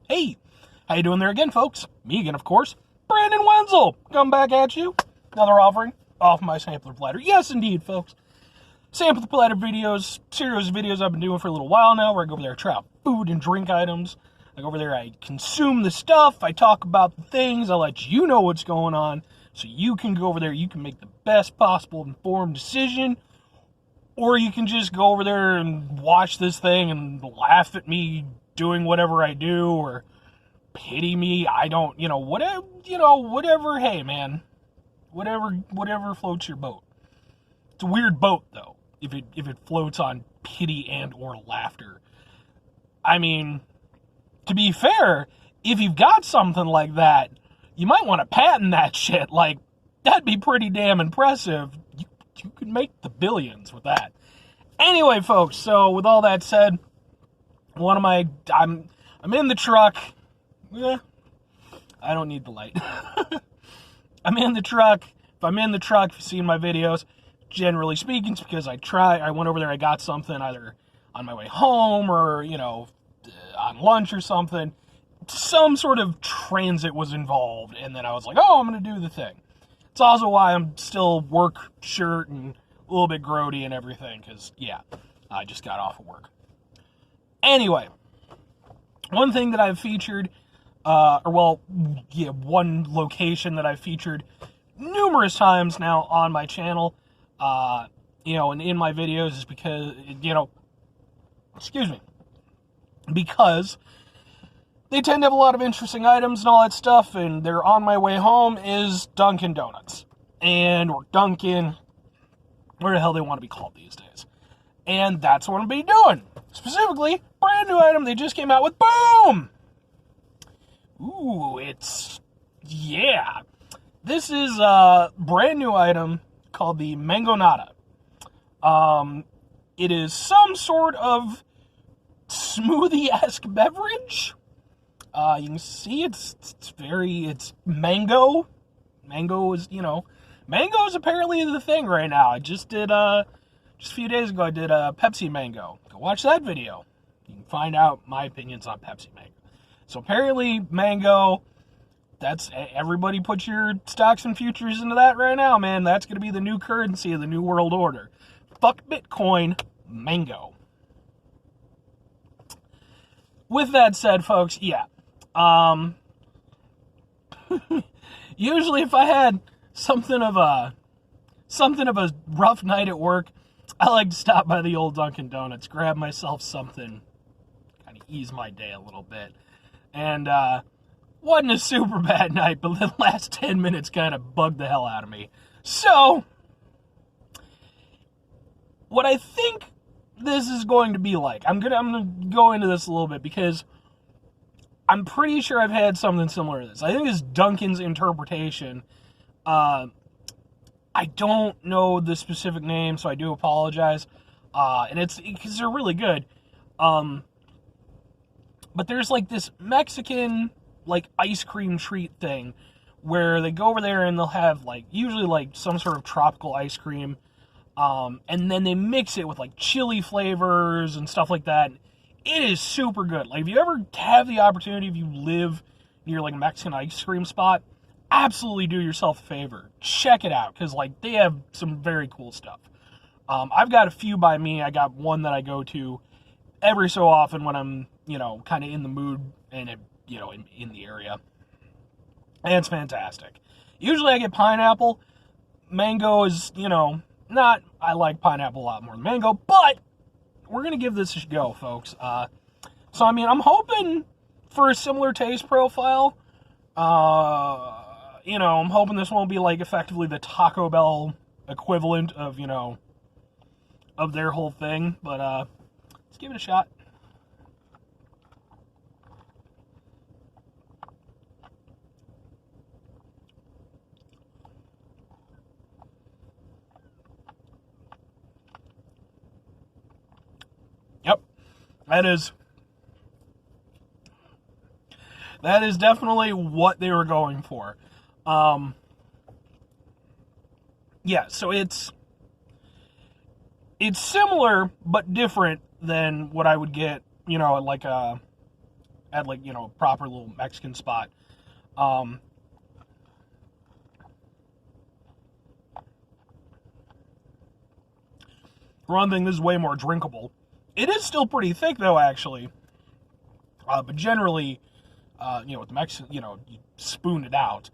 Hey, how you doing there again, folks? Me again, of course. Brandon Wenzel, come back at you. Another offering off my Sampler Platter. Yes, indeed, folks. Sampler Platter videos, series of videos I've been doing for a little while now, where I go over there, try out food and drink items. I go over there, I consume the stuff, I talk about the things, I let you know what's going on, so you can go over there, you can make the best possible informed decision, or you can just go over there and watch this thing and laugh at me doing whatever I do, or pity me. I don't, whatever. Hey, man, whatever floats your boat. It's a weird boat, though, if it floats on pity and or laughter. I mean, to be fair, if you've got something like that, you might want to patent that shit. Like, that'd be pretty damn impressive. You could make the billions with that. Anyway, folks, so with all that said, I'm in the truck. I don't need the light. I'm in the truck. If I'm in the truck, if you've seen my videos, generally speaking, it's because I went over there, I got something either on my way home or, on lunch or something. Some sort of transit was involved, and then I was like, oh, I'm going to do the thing. It's also why I'm still work shirt and a little bit grody and everything, because, yeah, I just got off of work. Anyway, one thing that I've featured, one location that I've featured numerous times now on my channel, and in my videos is because, because they tend to have a lot of interesting items and all that stuff, and they're on my way home is Dunkin' Donuts. Or Dunkin', where the hell they want to be called these days. And that's what I'm going to be doing. Specifically, brand new item they just came out with. Boom! Ooh, This is a brand new item called the Mangonada. It is some sort of smoothie-esque beverage. You can see it's mango. Mango is apparently the thing right now. I just did, just a few days ago, I did a Pepsi Mango. Go watch that video. You can find out my opinions on Pepsi Mango. So apparently, mango, everybody put your stocks and futures into that right now, man. That's going to be the new currency of the New World Order. Fuck Bitcoin, mango. With that said, folks, yeah. Usually if I had something of a rough night at work, I like to stop by the old Dunkin' Donuts, grab myself something, kind of ease my day a little bit. And, wasn't a super bad night, but the last 10 minutes kind of bugged the hell out of me. So, what I think this is going to be like, I'm gonna go into this a little bit because I'm pretty sure I've had something similar to this. I think it's Dunkin's interpretation. I don't know the specific name, so I do apologize. And it's because they're really good. But there's like this Mexican like ice cream treat thing where they go over there and they'll have usually some sort of tropical ice cream. And then they mix it with chili flavors and stuff like that. It is super good. If you ever have the opportunity, if you live near a Mexican ice cream spot, absolutely do yourself a favor. Check it out, because they have some very cool stuff. I've got a few by me. I got one that I go to every so often when I'm, kind of in the mood and, in the area. And it's fantastic. Usually I get pineapple. Mango is, I like pineapple a lot more than mango, but we're going to give this a go, folks. I'm hoping for a similar taste profile. I'm hoping this won't be effectively the Taco Bell equivalent of, of their whole thing, but let's give it a shot. Yep, that is definitely what they were going for. Yeah, so it's similar but different than what I would get, at at like, proper little Mexican spot. For one thing, this is way more drinkable. It is still pretty thick, though, actually. But generally, with the Mexican, you spoon it out.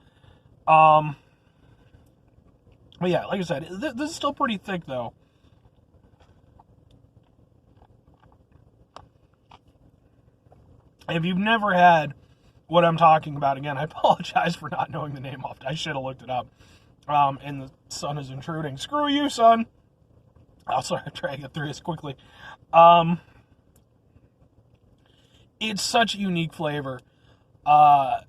But yeah, like I said, this is still pretty thick, though. If you've never had what I'm talking about, again, I apologize for not knowing the name off. I should have looked it up. And the sun is intruding. Screw you, son. I'll try to get through this quickly. It's such a unique flavor. And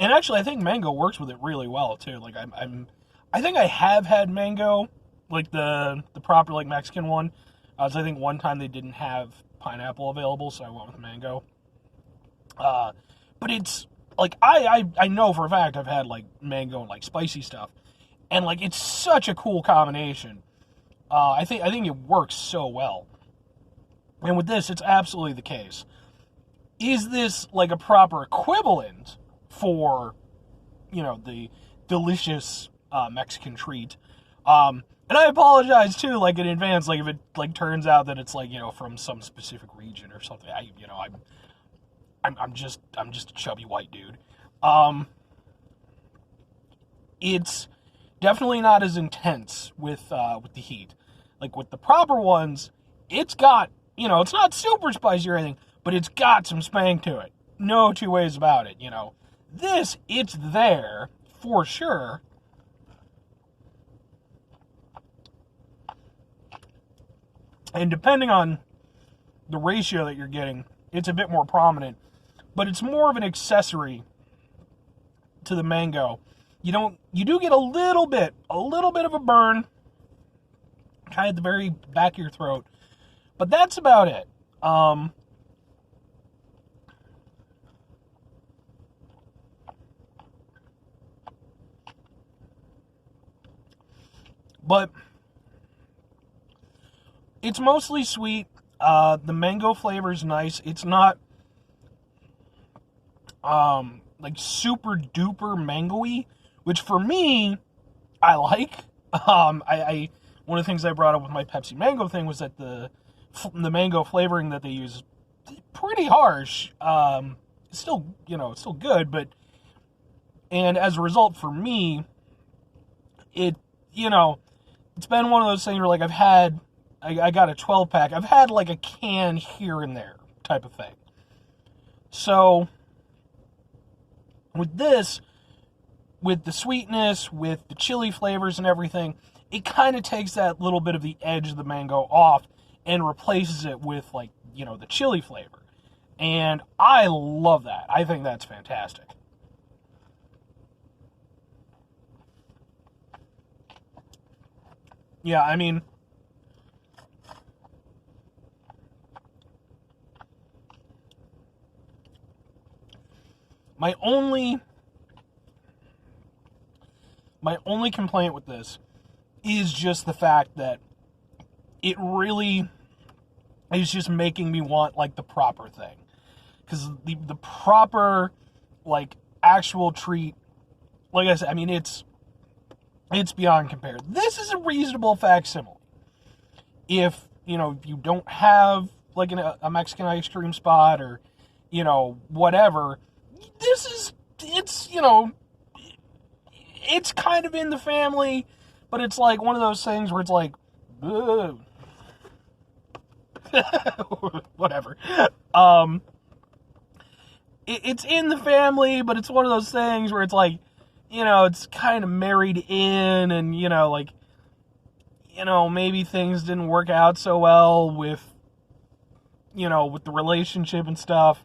actually, I think mango works with it really well, too. Like, I think I have had mango, like the proper, like, Mexican one. So I think one time they didn't have pineapple available, so I went with mango. But it's, like, I know for a fact I've had, like, mango and, like, spicy stuff. And, like, it's such a cool combination. I think it works so well. And with this, it's absolutely the case. Is this, like, a proper equivalent for, the delicious Mexican treat? And I apologize, too, like, in advance, like, if it, like, turns out that it's, like, from some specific region or something. I'm just a chubby white dude. It's definitely not as intense with the heat. Like, with the proper ones, it's got, it's not super spicy or anything, but it's got some spank to it. No two ways about it, This, it's there, for sure. And depending on the ratio that you're getting, it's a bit more prominent. But it's more of an accessory to the mango. You do get a little bit of a burn, kind of at the very back of your throat. But that's about it. But it's mostly sweet. The mango flavor is nice. It's not like super duper mango-y, which for me, I like. I one of the things I brought up with my Pepsi Mango thing was that the mango flavoring that they use is pretty harsh. It's still, it's still good, and as a result for me, it's been one of those things where, like, I got a 12-pack. I've had, like, a can here and there type of thing. So, with this, with the sweetness, with the chili flavors and everything, it kind of takes that little bit of the edge of the mango off and replaces it with, like, the chili flavor. And I love that. I think that's fantastic. Yeah, I mean, my only complaint with this is just the fact that it really is just making me want, like, the proper thing. Because the proper, like, actual treat, like I said, I mean, it's beyond compare. This is a reasonable facsimile. If, you don't have, like, a Mexican ice cream spot or, whatever, it's kind of in the family, but it's like one of those things where it's like, whatever. It's in the family, but it's one of those things where it's like, it's kind of married in, and, maybe things didn't work out so well with the relationship and stuff,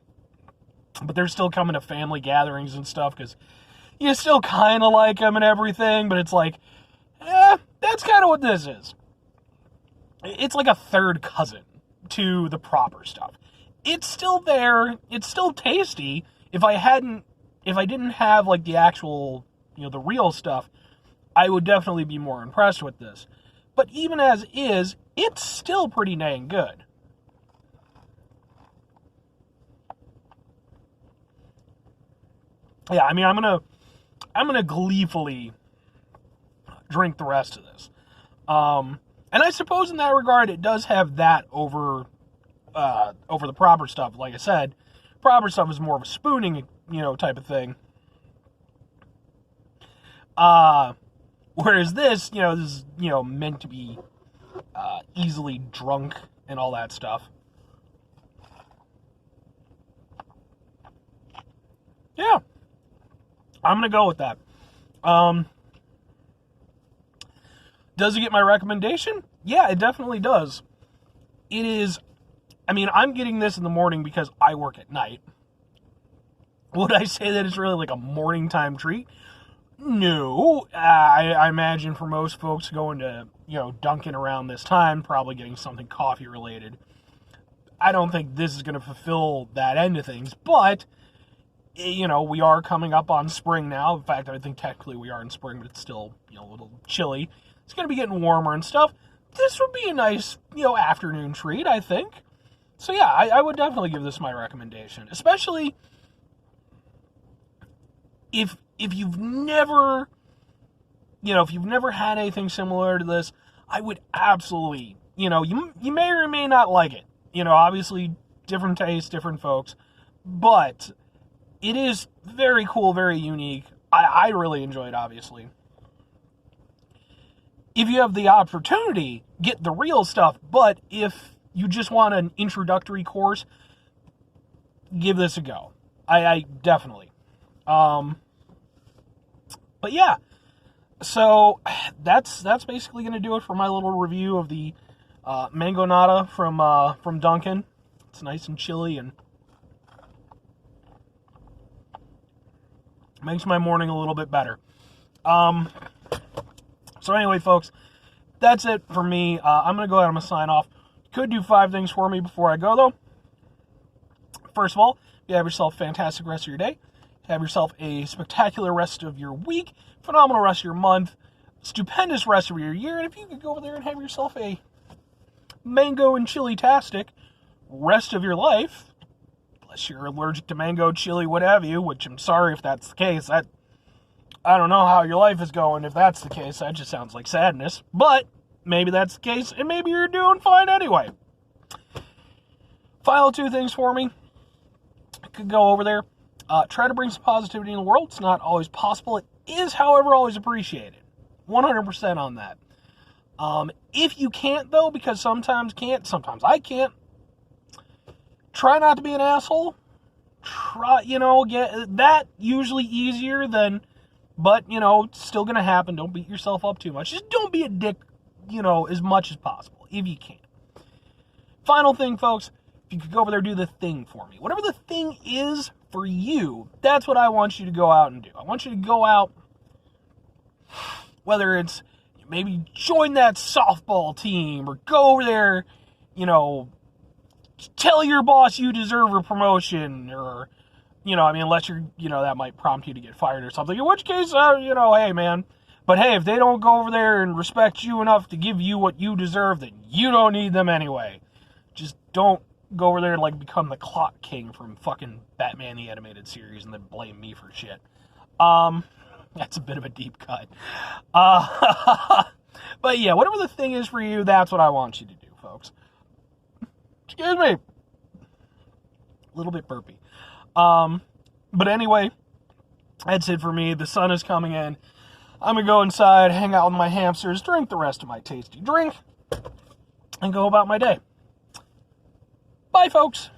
but they're still coming to family gatherings and stuff, because you still kind of like them and everything, but it's like, that's kind of what this is. It's like a third cousin to the proper stuff. It's still there. It's still tasty. If I didn't have, like, the actual, the real stuff, I would definitely be more impressed with this. But even as is, it's still pretty dang good. yeah, I mean, I'm gonna gleefully drink the rest of this. And I suppose in that regard, it does have that over the proper stuff. Like I said, proper stuff is more of a spooning, type of thing. Whereas this, this is, meant to be easily drunk and all that stuff. Yeah, I'm gonna go with that. Does it get my recommendation? Yeah, it definitely does. It is, I mean, I'm getting this in the morning because I work at night. Would I say that it's really like a morning time treat? No. I imagine for most folks going to, Dunkin around this time, probably getting something coffee related. I don't think this is going to fulfill that end of things, but, we are coming up on spring now. In fact, I think technically we are in spring, but it's still, a little chilly. It's going to be getting warmer and stuff. This would be a nice, afternoon treat, I think. So yeah, I would definitely give this my recommendation, especially if you've never, if you've never had anything similar to this, I would absolutely, you may or may not like it. Obviously different tastes, different folks, but it is very cool, very unique. I really enjoy it, obviously. If you have the opportunity, get the real stuff, but if you just want an introductory course, give this a go. I definitely. But yeah, so that's basically going to do it for my little review of the Mangonada from Dunkin. It's nice and chilly and makes my morning a little bit better. So anyway, folks, that's it for me. I'm going to go ahead and I'm going to sign off. Could do 5 things for me before I go, though. First of all, you have yourself a fantastic rest of your day. Have yourself a spectacular rest of your week, phenomenal rest of your month, stupendous rest of your year, and if you could go over there and have yourself a mango and chili-tastic rest of your life, unless you're allergic to mango, chili, what have you, which I'm sorry if that's the case. I don't know how your life is going if that's the case. That just sounds like sadness. But maybe that's the case, and maybe you're doing fine anyway. Final 2 things for me. I could go over there. Try to bring some positivity in the world. It's not always possible. It is, however, always appreciated. 100% on that. If you can't, though, because sometimes I can't, try not to be an asshole. Try, get that usually easier than... But, it's still going to happen. Don't beat yourself up too much. Just don't be a dick, as much as possible, if you can. Final thing, folks, if you could go over there and do the thing for me. Whatever the thing is for you, that's what I want you to go out and do. I want you to go out, whether it's maybe join that softball team, or go over there, tell your boss you deserve a promotion, or... unless you're, that might prompt you to get fired or something. In which case, hey, man. But hey, if they don't go over there and respect you enough to give you what you deserve, then you don't need them anyway. Just don't go over there and, become the Clock King from fucking Batman the Animated Series and then blame me for shit. That's a bit of a deep cut. But yeah, whatever the thing is for you, that's what I want you to do, folks. Excuse me. A little bit burpy. But anyway, that's it for me. The sun is coming in. I'm gonna go inside, hang out with my hamsters, drink the rest of my tasty drink, and go about my day. Bye, folks.